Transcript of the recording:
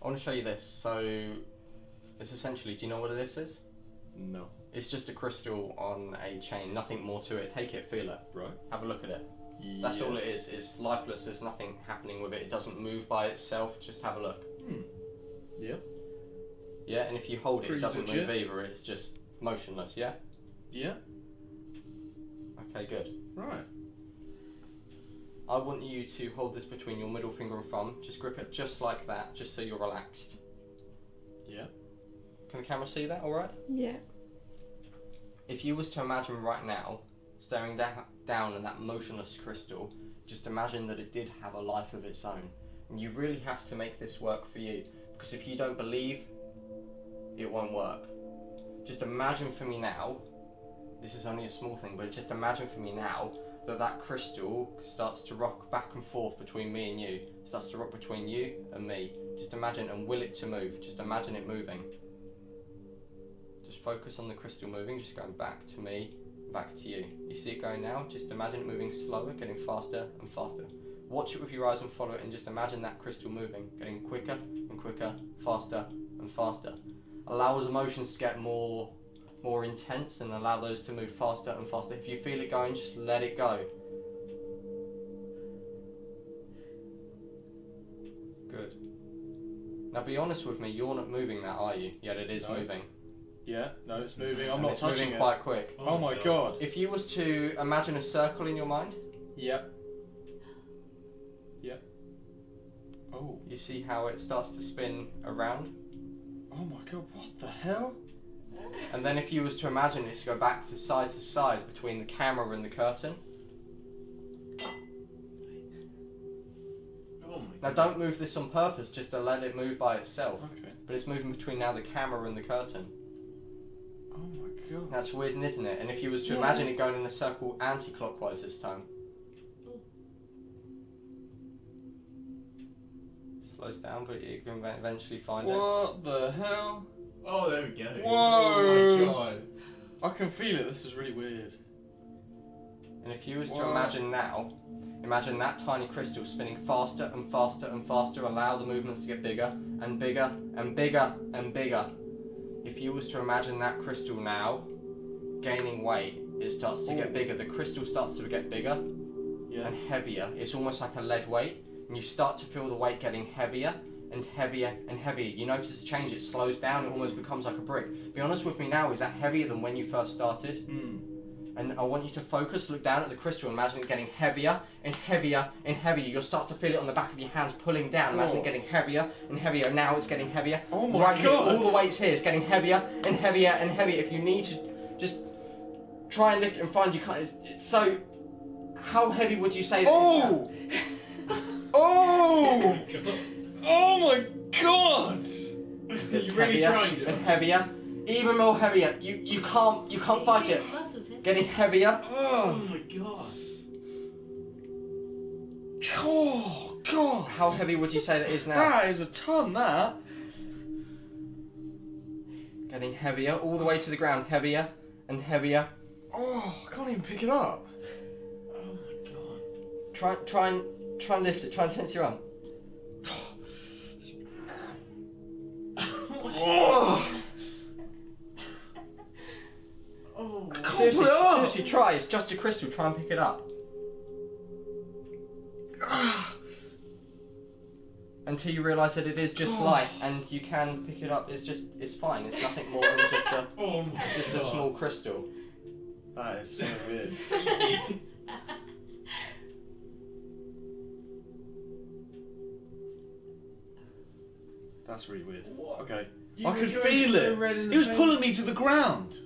I want to show you this. So, it's essentially, do you know what this is? No. It's just a crystal on a chain, nothing more to it. Take it, feel it. Right. Have a look at it. That's all it is. It's lifeless, there's nothing happening with it. It doesn't move by itself, just have a look. Yeah. Yeah, and if you hold it, Pretty it doesn't legit. move either, it's just motionless, yeah? Yeah. Okay, good. Right. I want you to hold this between your middle finger and thumb. Just grip it just like that, just so you're relaxed. Yeah. Can the camera see that alright? Yeah. If you was to imagine right now, staring down at that motionless crystal, just imagine that it did have a life of its own. And you really have to make this work for you, because if you don't believe, it won't work. Just imagine for me now, this is only a small thing, but just imagine for me now that that crystal starts to rock back and forth between me and you. Starts to rock between you and me. Just imagine and will it to move. Just imagine it moving. Just focus on the crystal moving, just going back to me, back to you. You see it going now? Just imagine it moving slower, getting faster and faster. Watch it with your eyes and follow it, and just imagine that crystal moving, getting quicker and quicker, faster and faster. Allow those emotions to get more intense, and allow those to move faster and faster. If you feel it going, just let it go. Good. Now be honest with me, you're not moving that, are you? Yet it is No. moving. Yeah. No, it's moving. I'm And not it's touching moving it. quite quick. Oh my god. If you was to imagine a circle in your mind, Yep. Yep. Oh. you see how it starts to spin around? Oh my god, what the hell? And then if you was to imagine it to go back to side between the camera and the curtain. Oh my Now don't move this on purpose, just to let it move by itself. Okay. But it's moving between now the camera and the curtain. Oh my god. That's weird, isn't it? And if you was to Yeah. imagine it going in a circle anti-clockwise this time. Slows down, but you can eventually find it. What the hell? Oh, there we go. Whoa. Oh my god. I can feel it. This is really weird. And if you was to Whoa. imagine now, imagine that tiny crystal spinning faster and faster and faster. Allow the movements to get bigger and bigger and bigger and bigger. If you was to imagine that crystal now gaining weight, it starts to get bigger. The crystal starts to get bigger Yeah. and heavier. It's almost like a lead weight, and you start to feel the weight getting heavier and heavier and heavier. You notice the change, it slows down, it almost becomes like a brick. Be honest with me now, is that heavier than when you first started? And I want you to focus, look down at the crystal, imagine it getting heavier and heavier and heavier. You'll start to feel it on the back of your hands pulling down. Imagine it getting heavier and heavier. Now it's getting heavier. Oh my right god. Here, all the weight's here. It's getting heavier and heavier and heavier. If you need to just try and lift it and find you can't. It's so... How heavy would you say that is now? Oh! Oh my god! It's You're really heavier trying to. and heavier. Even more heavier. You can't fight it. Getting heavier. Oh Oh, my god. oh god! How heavy would you say that is now? That is a ton, that. Getting heavier all the way to the ground. Heavier and heavier. Oh, I can't even pick it up. Oh my god. Try and lift it. Try and tense your arm. Oh, Oh. I can't Seriously, pull it up. seriously, try. It's just a crystal. Try and pick it up. Until you realise that it is just light and you can pick it up. It's fine. It's nothing more than just a Oh my god. small crystal. That is so weird. That's really weird. What? Okay. You I were could going feel so it. red in the He was face. pulling me to the ground.